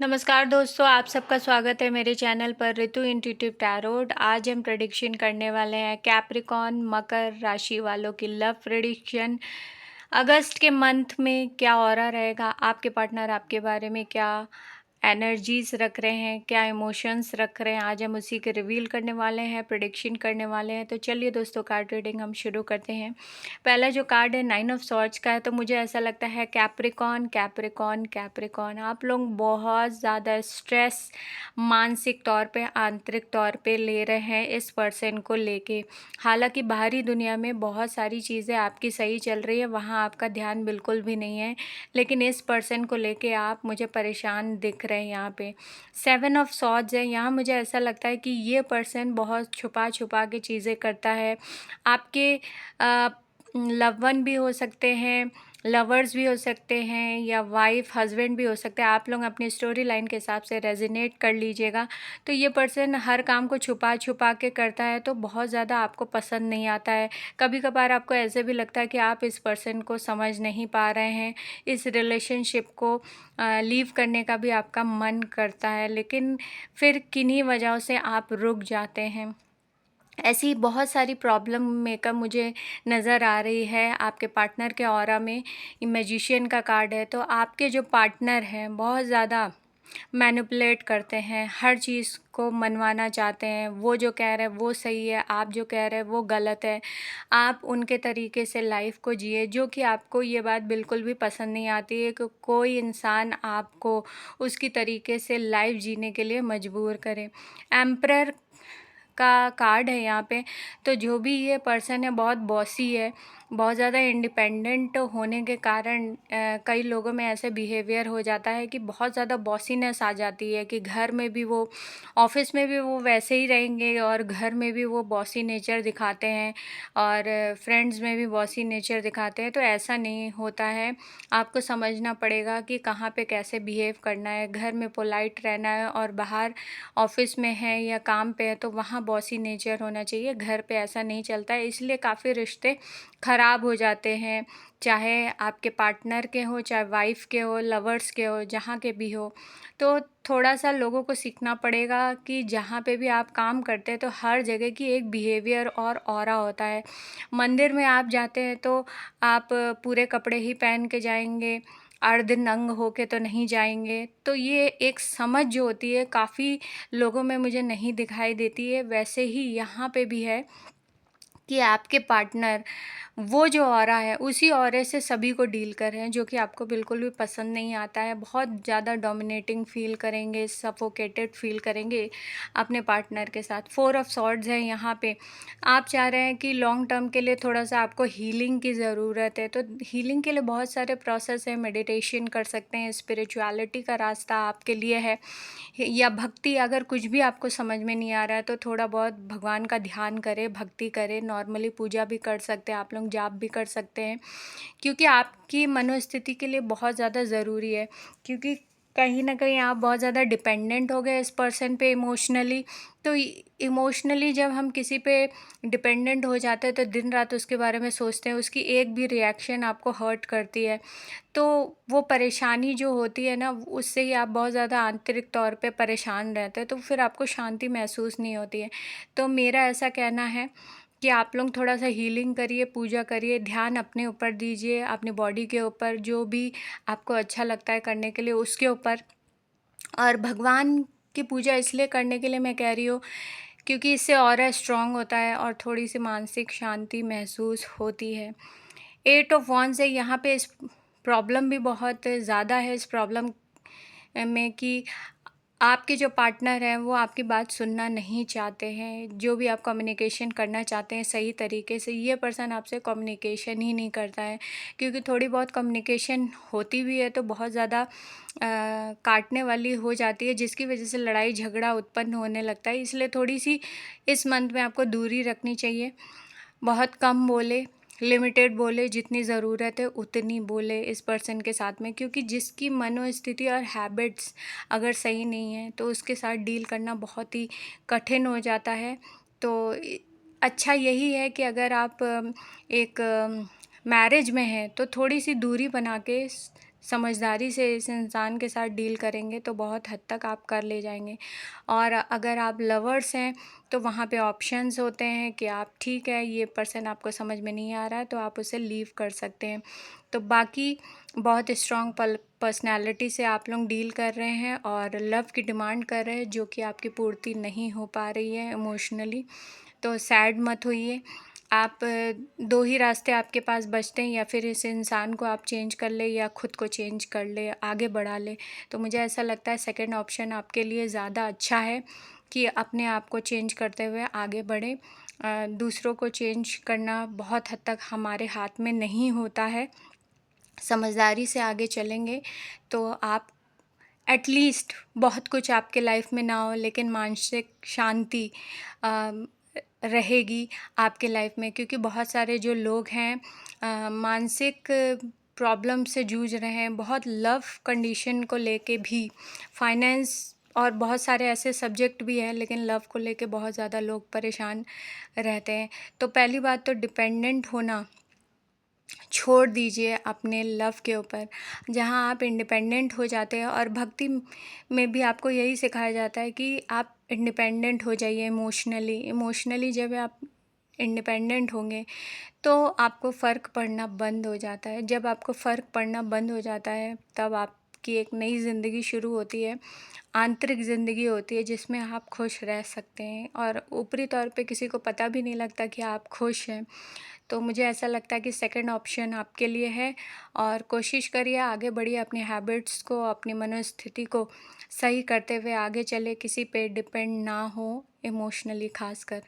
नमस्कार दोस्तों, आप सबका स्वागत है मेरे चैनल पर ऋतु इंट्यूटिव टैरोट। आज हम प्रेडिक्शन करने वाले हैं कैप्रिकॉर्न मकर राशि वालों की लव प्रेडिक्शन। अगस्त के मंथ में क्या ऑरा रहेगा, आपके पार्टनर आपके बारे में क्या एनर्जीज रख रहे हैं, क्या इमोशंस रख रहे हैं, आज हम उसी के रिवील करने वाले हैं, प्रेडिक्शन करने वाले हैं। तो चलिए दोस्तों, कार्ड रीडिंग हम शुरू करते हैं। पहला जो कार्ड है 9 ऑफ सॉर्ड्स का है, तो मुझे ऐसा लगता है कैप्रिकॉर्न कैप्रिकॉर्न कैप्रिकॉर्न आप लोग बहुत ज़्यादा स्ट्रेस मानसिक तौर पे आंतरिक तौर पे ले रहे हैं इस पर्सन को लेके। हालांकि बाहरी दुनिया में बहुत सारी चीज़ें आपकी सही चल रही है, वहाँ आपका ध्यान बिल्कुल भी नहीं है, लेकिन इस पर्सन को लेके आप मुझे परेशान दिख रहे हैं। यहाँ पे 7 ऑफ सॉर्ड्स है, यहाँ मुझे ऐसा लगता है कि ये पर्सन बहुत छुपा छुपा के चीज़ें करता है। आपके लव वन भी हो सकते हैं, लवर्स भी हो सकते हैं, या वाइफ हस्बैंड भी हो सकते हैं। आप लोग अपनी स्टोरी लाइन के हिसाब से रेजोनेट कर लीजिएगा। तो ये पर्सन हर काम को छुपा छुपा के करता है, तो बहुत ज़्यादा आपको पसंद नहीं आता है। कभी कभार आपको ऐसे भी लगता है कि आप इस पर्सन को समझ नहीं पा रहे हैं, इस रिलेशनशिप को लीव करने का भी आपका मन करता है, लेकिन फिर किन्हीं वजहों से आप रुक जाते हैं। ऐसी बहुत सारी प्रॉब्लम मेकअप मुझे नज़र आ रही है आपके पार्टनर के ऑरा में। मैजिशियन का कार्ड है, तो आपके जो पार्टनर हैं बहुत ज़्यादा मैनिपुलेट करते हैं, हर चीज़ को मनवाना चाहते हैं। वो जो कह रहे हैं वो सही है, आप जो कह रहे हैं वो गलत है। आप उनके तरीके से लाइफ को जिए, जो कि आपको ये बात बिल्कुल भी पसंद नहीं आती है कि कोई इंसान आपको उसकी तरीके से लाइफ जीने के लिए मजबूर करे। एम्परर का कार्ड है यहाँ पे, तो जो भी ये पर्सन है बहुत बॉसी है, बहुत ज़्यादा इंडिपेंडेंट होने के कारण कई लोगों में ऐसे बिहेवियर हो जाता है कि बहुत ज़्यादा बॉसीनेस आ जाती है कि घर में भी वो, ऑफिस में भी वो वैसे ही रहेंगे और घर में भी वो बॉसी नेचर दिखाते हैं, और फ्रेंड्स में भी बॉसी नेचर दिखाते हैं। तो ऐसा नहीं होता है, आपको समझना पड़ेगा कि कहाँ पे कैसे बिहेव करना है। घर में पोलाइट रहना है, और बाहर ऑफिस में है या काम पे है तो वहाँ बॉसी नेचर होना चाहिए। घर पे ऐसा नहीं चलता है, इसलिए काफ़ी रिश्ते ख़राब हो जाते हैं, चाहे आपके पार्टनर के हो, चाहे वाइफ के हो, लवर्स के हो, जहाँ के भी हो। तो थोड़ा सा लोगों को सीखना पड़ेगा कि जहाँ पे भी आप काम करते हैं तो हर जगह की एक बिहेवियर और ऑरा होता है। मंदिर में आप जाते हैं तो आप पूरे कपड़े ही पहन के जाएंगे, अर्ध नंग होके तो नहीं जाएंगे। तो ये एक समझ जो होती है काफ़ी लोगों में मुझे नहीं दिखाई देती है। वैसे ही यहाँ पे भी है कि आपके पार्टनर वो जो ऑरा है उसी ऑरे से सभी को डील कर रहे हैं, जो कि आपको बिल्कुल भी पसंद नहीं आता है। बहुत ज़्यादा डोमिनेटिंग फील करेंगे, सफोकेटेड फील करेंगे अपने पार्टनर के साथ। 4 ऑफ सॉर्ड्स है यहाँ पे, आप चाह रहे हैं कि लॉन्ग टर्म के लिए थोड़ा सा आपको हीलिंग की ज़रूरत है। तो हीलिंग के लिए बहुत सारे प्रोसेस हैं, मेडिटेशन कर सकते हैं, स्पिरिचुअलिटी का रास्ता आपके लिए है, या भक्ति। अगर कुछ भी आपको समझ में नहीं आ रहा है तो थोड़ा बहुत भगवान का ध्यान करें, भक्ति करें, नॉर्मली पूजा भी कर सकते हैं, आप लोग जाप भी कर सकते हैं, क्योंकि आपकी मनोस्थिति के लिए बहुत ज़्यादा ज़रूरी है। क्योंकि कहीं ना कहीं आप बहुत ज़्यादा डिपेंडेंट हो गए इस पर्सन पे इमोशनली। तो इमोशनली जब हम किसी पे डिपेंडेंट हो जाते हैं तो दिन रात उसके बारे में सोचते हैं, उसकी एक भी रिएक्शन आपको हर्ट करती है। तो वो परेशानी जो होती है ना, उससे ही आप बहुत ज़्यादा आंतरिक तौर पे परेशान रहते हैं, तो फिर आपको शांति महसूस नहीं होती है। तो मेरा ऐसा कहना है कि आप लोग थोड़ा सा हीलिंग करिए, पूजा करिए, ध्यान अपने ऊपर दीजिए, अपनी बॉडी के ऊपर, जो भी आपको अच्छा लगता है करने के लिए उसके ऊपर। और भगवान की पूजा इसलिए करने के लिए मैं कह रही हूँ क्योंकि इससे और स्ट्रांग होता है और थोड़ी सी मानसिक शांति महसूस होती है। 8 ऑफ वॉन्ड्स है यहाँ पे, इस प्रॉब्लम भी बहुत ज़्यादा है इस प्रॉब्लम में कि आपके जो पार्टनर हैं वो आपकी बात सुनना नहीं चाहते हैं। जो भी आप कम्युनिकेशन करना चाहते हैं सही तरीके से, ये पर्सन आपसे कम्युनिकेशन ही नहीं करता है, क्योंकि थोड़ी बहुत कम्युनिकेशन होती भी है तो बहुत ज़्यादा काटने वाली हो जाती है, जिसकी वजह से लड़ाई झगड़ा उत्पन्न होने लगता है। इसलिए थोड़ी सी इस मंथ में आपको दूरी रखनी चाहिए। बहुत कम बोले, लिमिटेड बोले, जितनी ज़रूरत है उतनी बोले इस पर्सन के साथ में, क्योंकि जिसकी मनोस्थिति और हैबिट्स अगर सही नहीं है तो उसके साथ डील करना बहुत ही कठिन हो जाता है। तो अच्छा यही है कि अगर आप एक मैरिज में हैं तो थोड़ी सी दूरी बना के समझदारी से इस इंसान के साथ डील करेंगे तो बहुत हद तक आप कर ले जाएंगे। और अगर आप लवर्स हैं तो वहाँ पे ऑप्शंस होते हैं कि आप ठीक है, ये पर्सन आपको समझ में नहीं आ रहा है तो आप उसे लीव कर सकते हैं। तो बाकी बहुत स्ट्रॉन्ग पर्सनैलिटी से आप लोग डील कर रहे हैं और लव की डिमांड कर रहे हैं जो कि आपकी पूर्ति नहीं हो पा रही है इमोशनली। तो सैड मत होइए। आप दो ही रास्ते आपके पास बचते हैं, या फिर इस इंसान को आप चेंज कर ले या खुद को चेंज कर ले, आगे बढ़ा ले। तो मुझे ऐसा लगता है सेकंड ऑप्शन आपके लिए ज़्यादा अच्छा है कि अपने आप को चेंज करते हुए आगे बढ़ें। दूसरों को चेंज करना बहुत हद तक हमारे हाथ में नहीं होता है। समझदारी से आगे चलेंगे तो आप एटलीस्ट, बहुत कुछ आपके लाइफ में ना हो लेकिन मानसिक शांति अ, रहेगी आपके लाइफ में, क्योंकि बहुत सारे जो लोग हैं मानसिक प्रॉब्लम से जूझ रहे हैं, बहुत लव कंडीशन को लेके भी, फाइनेंस और बहुत सारे ऐसे सब्जेक्ट भी हैं, लेकिन लव को लेके बहुत ज़्यादा लोग परेशान रहते हैं। तो पहली बात तो डिपेंडेंट होना छोड़ दीजिए अपने लव के ऊपर। जहाँ आप इंडिपेंडेंट हो जाते हैं, और भक्ति में भी आपको यही सिखाया जाता है कि आप इंडिपेंडेंट हो जाइए इमोशनली जब आप इंडिपेंडेंट होंगे तो आपको फ़र्क पड़ना बंद हो जाता है। जब आपको फ़र्क पड़ना बंद हो जाता है तब आपकी एक नई ज़िंदगी शुरू होती है, आंतरिक ज़िंदगी होती है जिसमें आप खुश रह सकते हैं और ऊपरी तौर पे किसी को पता भी नहीं लगता कि आप खुश हैं। तो मुझे ऐसा लगता है कि सेकंड ऑप्शन आपके लिए है, और कोशिश करिए आगे बढ़िए, अपनी हैबिट्स को, अपनी मनोस्थिति को सही करते हुए आगे चले, किसी पे डिपेंड ना हो इमोशनली ख़ासकर।